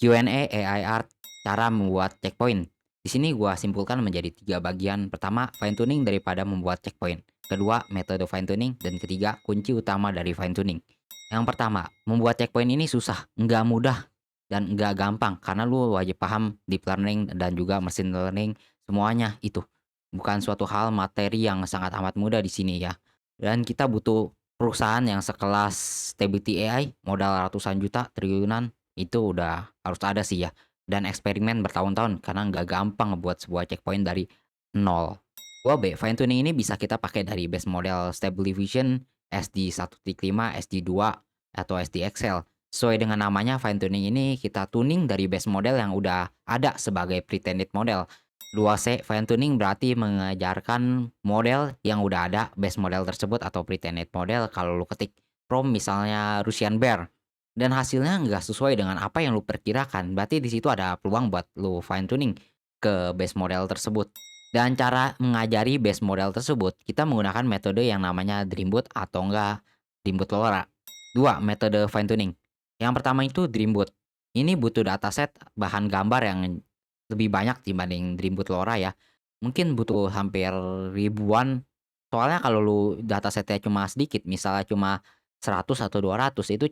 Q&A AI Art, cara membuat checkpoint. Di sini gua simpulkan menjadi 3 bagian. Pertama, fine tuning daripada membuat checkpoint. Kedua, metode fine tuning. Dan ketiga, kunci utama dari fine tuning. Yang pertama, membuat checkpoint ini susah, nggak mudah, dan nggak gampang. Karena lu wajib paham deep learning dan juga machine learning, semuanya itu. Bukan suatu hal materi yang sangat amat mudah di sini ya. Dan kita butuh perusahaan yang sekelas Stability AI, modal ratusan juta, triliunan, itu udah harus ada sih ya, dan eksperimen bertahun-tahun karena nggak gampang ngebuat sebuah checkpoint dari nol. 2B, fine tuning ini bisa kita pakai dari base model Stable Diffusion, SD1.5, SD2, atau SDXL. Sesuai dengan namanya, fine tuning ini kita tuning dari base model yang udah ada sebagai pretended model. 2C, fine tuning berarti mengajarkan model yang udah ada base model tersebut atau pretended model kalau lu ketik prompt misalnya Russian Bear dan hasilnya nggak sesuai dengan apa yang lu perkirakan, berarti di situ ada peluang buat lu fine tuning ke base model tersebut. Dan cara mengajari base model tersebut, kita menggunakan metode yang namanya Dreamboot atau enggak Dreamboot LoRa. 2 metode fine tuning. Yang pertama itu Dreamboot. Ini butuh dataset bahan gambar yang lebih banyak dibanding Dreamboot LoRa ya. Mungkin butuh hampir ribuan. Soalnya kalau lu datasetnya cuma sedikit, misalnya cuma 100 atau 200 itu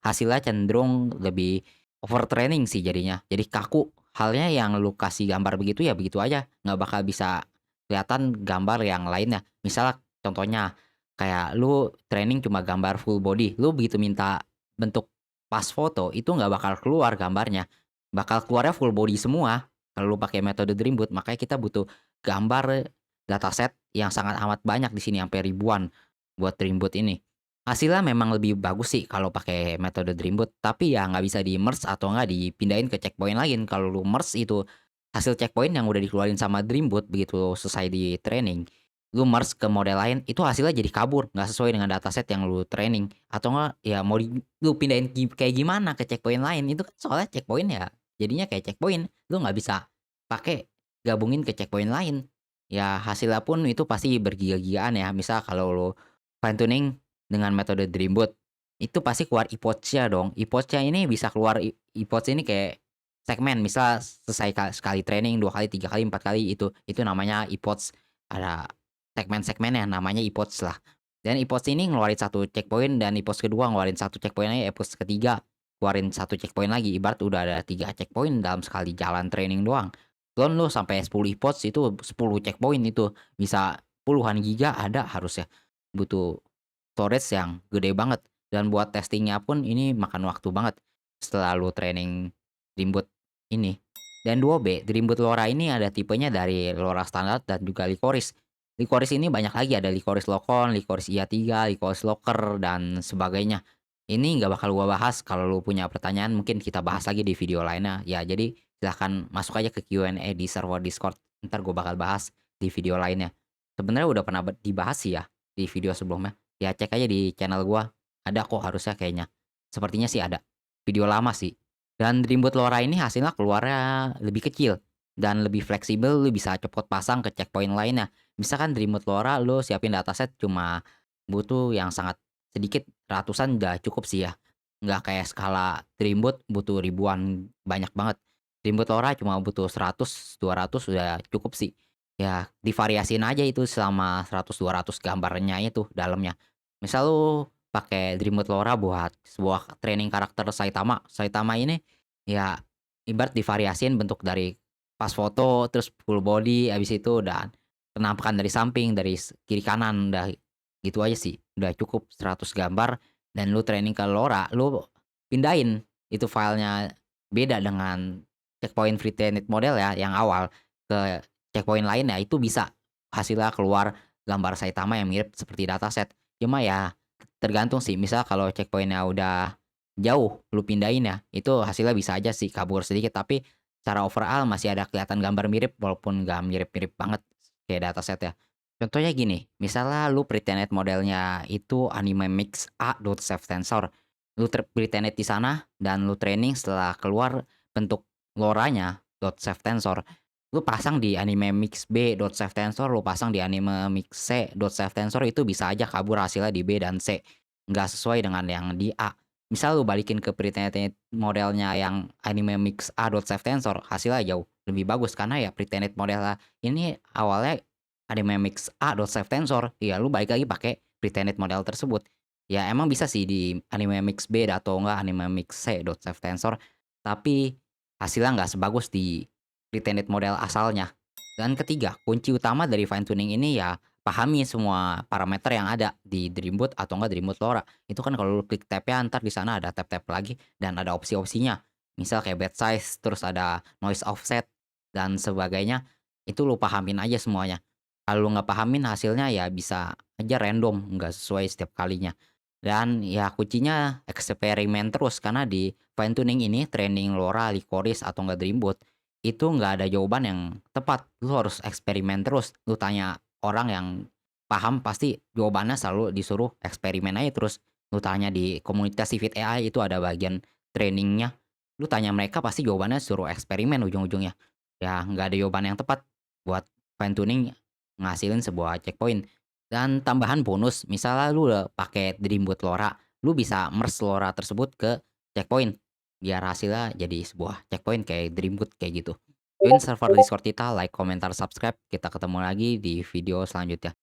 hasilnya cenderung lebih overtraining sih jadinya. Jadi kaku. Halnya yang lu kasih gambar begitu ya begitu aja, nggak bakal bisa kelihatan gambar yang lainnya. Misal contohnya kayak lu training cuma gambar full body, lu begitu minta bentuk pas foto itu nggak bakal keluar gambarnya, bakal keluarnya full body semua kalau lu pakai metode Dreamboot. Makanya kita butuh gambar dataset yang sangat amat banyak di sini, sampai ribuan buat Dreamboot ini. Hasilnya memang lebih bagus sih kalau pakai metode Dreamboot, tapi ya nggak bisa di-merge atau nggak dipindahin ke checkpoint lain. Kalau lu merge itu hasil checkpoint yang udah dikeluarin sama Dreamboot begitu selesai di training, lu merge ke model lain, itu hasilnya jadi kabur, nggak sesuai dengan dataset yang lu training. Atau nggak ya mau lu pindahin kayak gimana ke checkpoint lain, itu kan soalnya checkpoint ya, jadinya kayak checkpoint, lu nggak bisa pakai gabungin ke checkpoint lain. Ya hasilnya pun itu pasti bergiga-gigaan ya. Misal kalau lu fine tuning dengan metode Dreamboot, itu pasti keluar epoch-nya dong. Epoch-nya ini bisa keluar epoch ini kayak segmen, misal selesai sekali training, 2 kali, 3 kali, 4 kali, itu namanya epoch. Ada segmen-segmennya namanya epoch lah. Dan epoch ini ngeluarin satu checkpoint dan epoch kedua ngeluarin satu checkpoint lagi, epoch ketiga keluarin satu checkpoint lagi. Ibarat udah ada 3 checkpoint dalam sekali jalan training doang. Belum lu sampai 10 epoch itu 10 checkpoint itu, bisa puluhan giga ada harusnya. Butuh storage yang gede banget dan buat testingnya pun ini makan waktu banget setelah lu training Dreamboot ini. Dan 2B, Dreamboot LoRa ini ada tipenya dari LoRa standar dan juga Lycoris. Lycoris ini banyak lagi, ada Lycoris Locon, Lycoris IA3, Lycoris Locker, dan sebagainya. Ini nggak bakal gua bahas, kalau lu punya pertanyaan mungkin kita bahas lagi di video lainnya. Ya jadi silahkan masuk aja ke Q&A di server Discord, ntar gua bakal bahas di video lainnya. Sebenarnya udah pernah dibahas sih ya di video sebelumnya. Ya cek aja di channel gua, ada kok harusnya kayaknya. Sepertinya sih ada, video lama sih. Dan Dreamboot LoRa ini hasilnya keluarnya lebih kecil dan lebih fleksibel, lu bisa cepot pasang ke checkpoint lainnya. Misalkan Dreamboot LoRa lu siapin dataset cuma butuh yang sangat sedikit, ratusan udah cukup sih ya. Nggak kayak skala Dreamboot butuh ribuan, banyak banget. Dreamboot LoRa cuma butuh 100, 200 udah cukup sih. Ya divariasiin aja itu selama 100, 200 gambarnya itu dalamnya. Misal lu pakai Dreamboot LoRa buat sebuah training karakter Saitama. Saitama ini ya ibarat divariasiin bentuk dari pas foto, terus full body, habis itu dan penampakan dari samping, dari kiri kanan, udah gitu aja sih. Udah cukup 100 gambar dan lu training ke LoRa, lu pindahin itu filenya beda dengan checkpoint pre-trained model ya yang awal ke checkpoint lain ya itu bisa hasilnya keluar gambar Saitama yang mirip seperti dataset. Cuma ya tergantung sih, misal kalau checkpoint-nya udah jauh lu pindahin ya, itu hasilnya bisa aja sih kabur sedikit, tapi secara overall masih ada kelihatan gambar mirip walaupun nggak mirip-mirip banget kayak dataset ya. Contohnya gini, misalnya lu pretended modelnya itu Anime Mix A.Safe Tensor, lu pretended di sana dan lu training setelah keluar bentuk LoRa-nya .safe tensor, lu pasang di Anime Mix B.safe tensor, lu pasang di Anime Mix C.safe tensor, itu bisa aja kabur hasilnya di B dan C, nggak sesuai dengan yang di A. Misal lu balikin ke pretended modelnya yang anime mix A.Save Tensor, hasilnya jauh lebih bagus karena ya pretended model ini awalnya anime mix A.Save Tensor, ya lu balik lagi pakai pretended model tersebut. Ya emang bisa sih di anime mix B atau enggak anime mix C.Save Tensor, tapi hasilnya nggak sebagus di pretended model asalnya. Dan ketiga, kunci utama dari fine tuning ini ya pahami semua parameter yang ada di Dreamboot atau enggak Dreamboot LoRa. Itu kan kalau lu klik tab-nya entar di sana ada tab-tab lagi dan ada opsi-opsinya. Misal kayak bed size, terus ada noise offset dan sebagainya. Itu lu pahamin aja semuanya. Kalau lu nggak pahamin hasilnya ya bisa aja random, nggak sesuai setiap kalinya. Dan ya kuncinya eksperimen terus karena di fine tuning ini training LoRa, Lycoris atau enggak Dreamboot itu nggak ada jawaban yang tepat. Lu harus eksperimen terus. Lu tanya orang yang paham pasti jawabannya selalu disuruh eksperimen aja terus. Lu tanya di komunitas Civit AI itu ada bagian trainingnya, lu tanya mereka pasti jawabannya suruh eksperimen ujung-ujungnya. Ya nggak ada jawaban yang tepat buat fine tuning ngasilin sebuah checkpoint. Dan tambahan bonus, misalnya lu udah pakai Dreamboot LoRa, lu bisa merge LoRa tersebut ke checkpoint, biar hasilnya jadi sebuah checkpoint kayak Dreamboot kayak gitu. Join server Discord kita, like, komentar, subscribe. Kita ketemu lagi di video selanjutnya.